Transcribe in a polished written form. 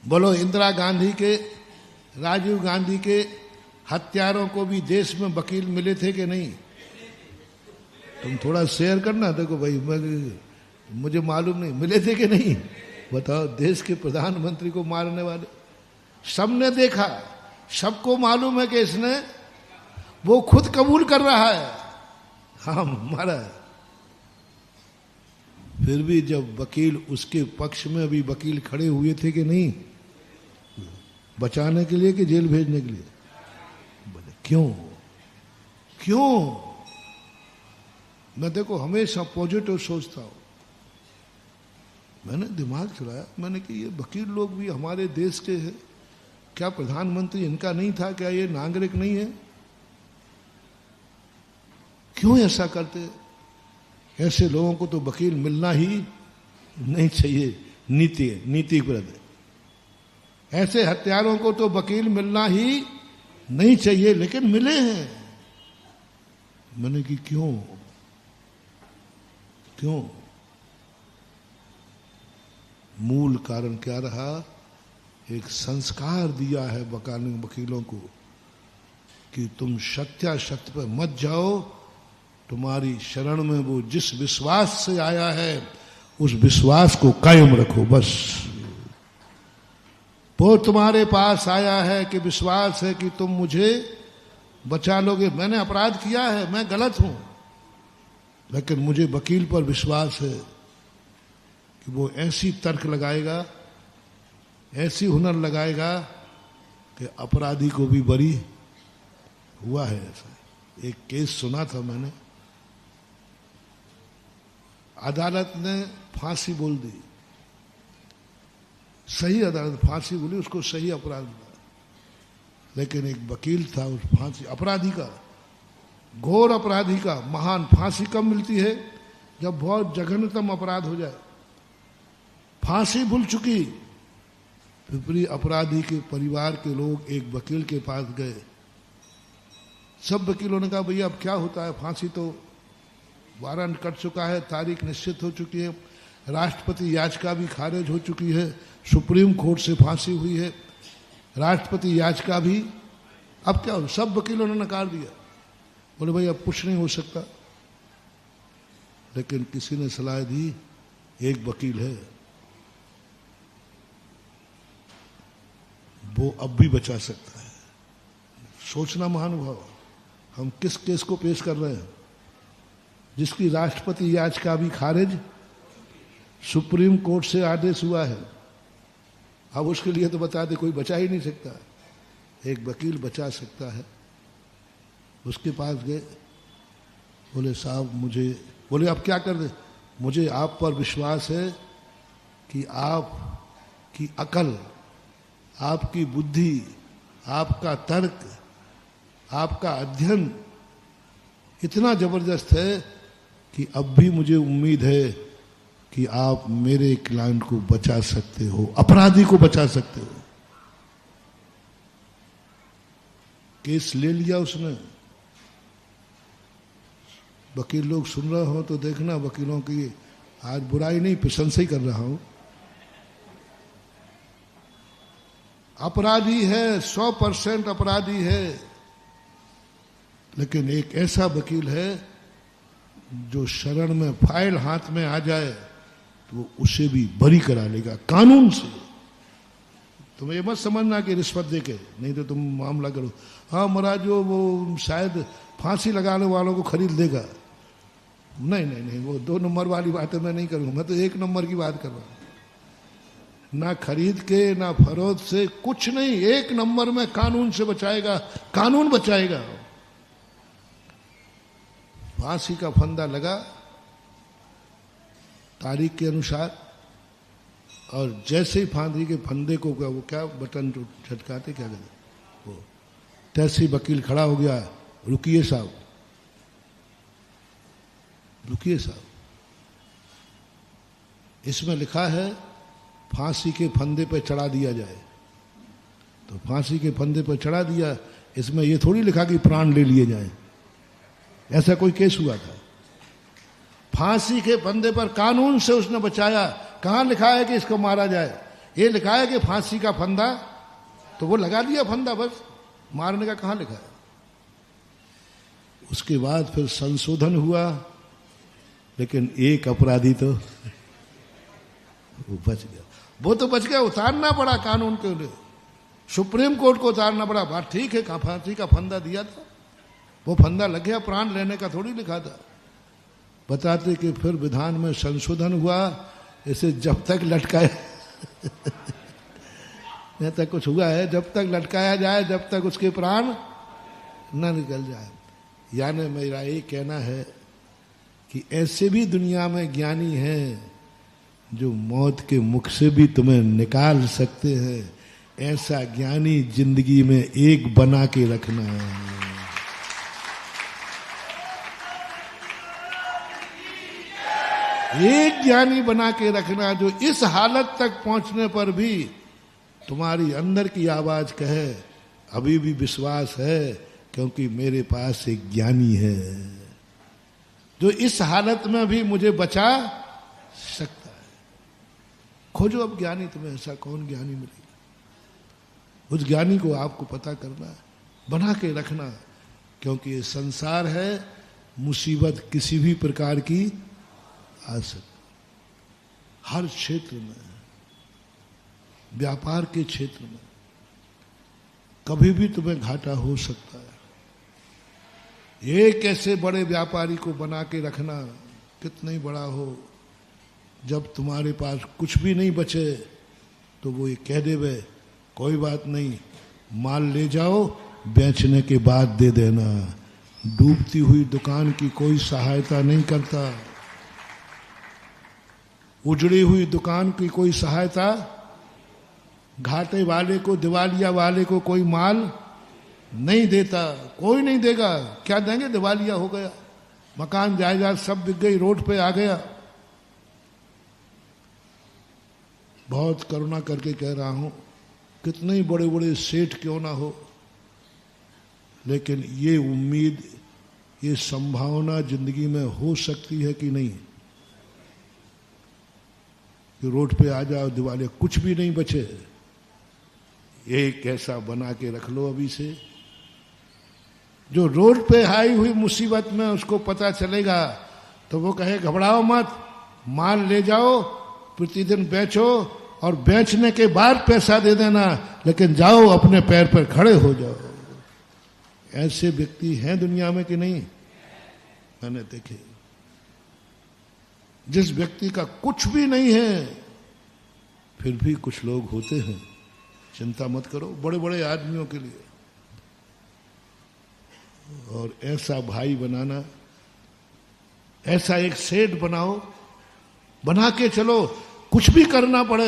बोलो इंदिरा गांधी के, राजीव गांधी के हत्यारों को भी देश में वकील मिले थे कि नहीं? तुम थोड़ा शेयर करना। देखो भाई, मुझे मालूम नहीं मिले थे कि नहीं। बताओ, देश के प्रधानमंत्री को मारने वाले सबने देखा, सबको मालूम है कि इसने, वो खुद कबूल कर रहा है हाँ मारा है। फिर भी जब वकील उसके पक्ष में अभी वकील खड़े हुए थे कि नहीं, बचाने के लिए कि जेल भेजने के लिए? बोले क्यों क्यों? मैं देखो हमेशा पॉजिटिव सोचता हूं। मैंने दिमाग चलाया, मैंने कि ये वकील लोग भी हमारे देश के हैं, क्या प्रधानमंत्री इनका नहीं था? क्या ये नागरिक नहीं है? क्यों ऐसा करते? ऐसे लोगों को तो वकील मिलना ही नहीं चाहिए, नीति है, नीतिप्रद है। ऐसे हत्यारों को तो वकील मिलना ही नहीं चाहिए, लेकिन मिले हैं। मैंने कि क्यों क्यों? मूल कारण क्या रहा? एक संस्कार दिया है वकीलों को कि तुम सत्यासत्य पर मत जाओ, तुम्हारी शरण में वो जिस विश्वास से आया है उस विश्वास को कायम रखो। बस वो तुम्हारे पास आया है कि विश्वास है कि तुम मुझे बचा लोगे। मैंने अपराध किया है, मैं गलत हूं, लेकिन मुझे वकील पर विश्वास है कि वो ऐसी तर्क लगाएगा, ऐसी हुनर लगाएगा कि अपराधी को भी बरी हुआ है। ऐसा एक केस सुना था मैंने, अदालत ने फांसी बोल दी, सही अदालत फांसी बोली, उसको सही अपराध मिला, लेकिन एक वकील था उस फांसी अपराधी का, घोर अपराधी का। महान फांसी कब मिलती है? जब बहुत जघन्यतम अपराध हो जाए। फांसी भूल चुकी, पिपरी अपराधी के परिवार के लोग एक वकील के पास गए। सब वकीलों ने कहा भैया अब क्या होता है, फांसी तो वारंट कट चुका है, तारीख निश्चित हो चुकी है, राष्ट्रपति याचिका भी खारिज हो चुकी है, सुप्रीम कोर्ट से फांसी हुई है, राष्ट्रपति याचिका भी, अब क्या हो? सब वकीलों ने नकार दिया। बोले भाई अब कुछ नहीं हो सकता। लेकिन किसी ने सलाह दी, एक वकील है वो अब भी बचा सकता है। सोचना महानुभाव, हम किस केस को पेश कर रहे हैं? जिसकी राष्ट्रपति याचिका भी खारिज, सुप्रीम कोर्ट से आदेश हुआ है। अब उसके लिए तो बता दे कोई बचा ही नहीं सकता, एक वकील बचा सकता है। उसके पास गए, बोले साहब मुझे, बोले अब क्या कर दे? मुझे आप पर विश्वास है कि आपकी अकल, आपकी बुद्धि, आपका तर्क, आपका अध्ययन इतना जबरदस्त है कि अब भी मुझे उम्मीद है कि आप मेरे क्लाइंट को बचा सकते हो, अपराधी को बचा सकते हो। केस ले लिया उसने। वकील लोग सुन रहे हो तो देखना, वकीलों की आज बुराई नहीं प्रशंसा ही कर रहा हूं। अपराधी है, 100% अपराधी है, लेकिन एक ऐसा वकील है जो शरण में फाइल हाथ में आ जाए तो वो उसे भी बरी करा लेगा कानून से। तुम ये मत समझना कि रिश्वत देके, नहीं तो तुम मामला करो। हाँ महाराज जो वो शायद फांसी लगाने वालों को खरीद लेगा। नहीं नहीं नहीं, वो 2 नंबर वाली बातें मैं नहीं करूंगा, मैं तो 1 नंबर की बात कर रहा हूं। ना खरीद के ना फरोख्त से, कुछ नहीं, 1 नंबर में कानून से बचाएगा, कानून बचाएगा। फांसी का फंदा लगा तारीख के अनुसार, और जैसे ही फांसी के फंदे को वो क्या बटन जो झटकाते क्या कहते वो, तैसे ही वकील खड़ा हो गया, रुकिए साहब, रुकिए साहब, इसमें लिखा है फांसी के फंदे पर चढ़ा दिया जाए। तो फांसी के फंदे पर चढ़ा दिया, इसमें यह थोड़ी लिखा कि प्राण ले लिए जाए। ऐसा कोई केस हुआ था? फांसी के फंदे पर कानून से उसने बचाया। कहां लिखा है कि इसको मारा जाए? ये लिखा है कि फांसी का फंदा, तो वो लगा दिया फंदा, बस मारने का कहां लिखा है। उसके बाद फिर संशोधन हुआ, लेकिन एक अपराधी तो वो बच गया। वो तो बच गया, उतारना पड़ा कानून के लिए, सुप्रीम कोर्ट को उतारना पड़ा। बात ठीक है, फांसी का फंदा दिया था, वो फंदा लग गया, प्राण लेने का थोड़ी लिखा था। बताते कि फिर विधान में संशोधन हुआ, इसे जब तक लटकाए नहीं तक कुछ हुआ है, जब तक लटकाया जाए, जब तक उसके प्राण न निकल जाए। यानी मेरा ये कहना है कि ऐसे भी दुनिया में ज्ञानी हैं जो मौत के मुख से भी तुम्हें निकाल सकते हैं। ऐसा ज्ञानी जिंदगी में एक बना के रखना है। एक ज्ञानी बना के रखना जो इस हालत तक पहुंचने पर भी तुम्हारी अंदर की आवाज कहे अभी भी विश्वास है, क्योंकि मेरे पास एक ज्ञानी है जो इस हालत में भी मुझे बचा सकता है। खोजो अब ज्ञानी, तुम्हें ऐसा कौन ज्ञानी मिलेगा। उस ज्ञानी को आपको पता करना है, बना के रखना, क्योंकि ये संसार है, मुसीबत किसी भी प्रकार की आ सकती। हर क्षेत्र में, व्यापार के क्षेत्र में कभी भी तुम्हें घाटा हो सकता है। एक ऐसे बड़े व्यापारी को बना के रखना, कितना ही बड़ा हो, जब तुम्हारे पास कुछ भी नहीं बचे तो वो ये कह देवे कोई बात नहीं, माल ले जाओ, बेचने के बाद दे देना। डूबती हुई दुकान की कोई सहायता नहीं करता, उजड़ी हुई दुकान की कोई सहायता, घाटे वाले को, दिवालिया वाले को कोई माल नहीं देता, कोई नहीं देगा। क्या देंगे, दिवालिया हो गया, मकान जायदाद सब बिक गई, रोड पे आ गया। बहुत करुणा करके कह रहा हूं, कितने ही बड़े बड़े सेठ क्यों ना हो, लेकिन ये उम्मीद, ये संभावना जिंदगी में हो सकती है कि नहीं कि रोड पे आ जाओ, दिवालिया, कुछ भी नहीं बचे। एक ऐसा बना के रख लो अभी से, जो रोड पे आई हुई मुसीबत में उसको पता चलेगा तो वो कहे घबराओ मत, माल ले जाओ, प्रतिदिन बेचो और बेचने के बाद पैसा दे देना, लेकिन जाओ अपने पैर पर खड़े हो जाओ। ऐसे व्यक्ति हैं दुनिया में कि नहीं, मैंने देखे। जिस व्यक्ति का कुछ भी नहीं है फिर भी कुछ लोग होते हैं, चिंता मत करो बड़े बड़े आदमियों के लिए। और ऐसा भाई बनाना, ऐसा एक सेठ बनाओ, बना के चलो, कुछ भी करना पड़े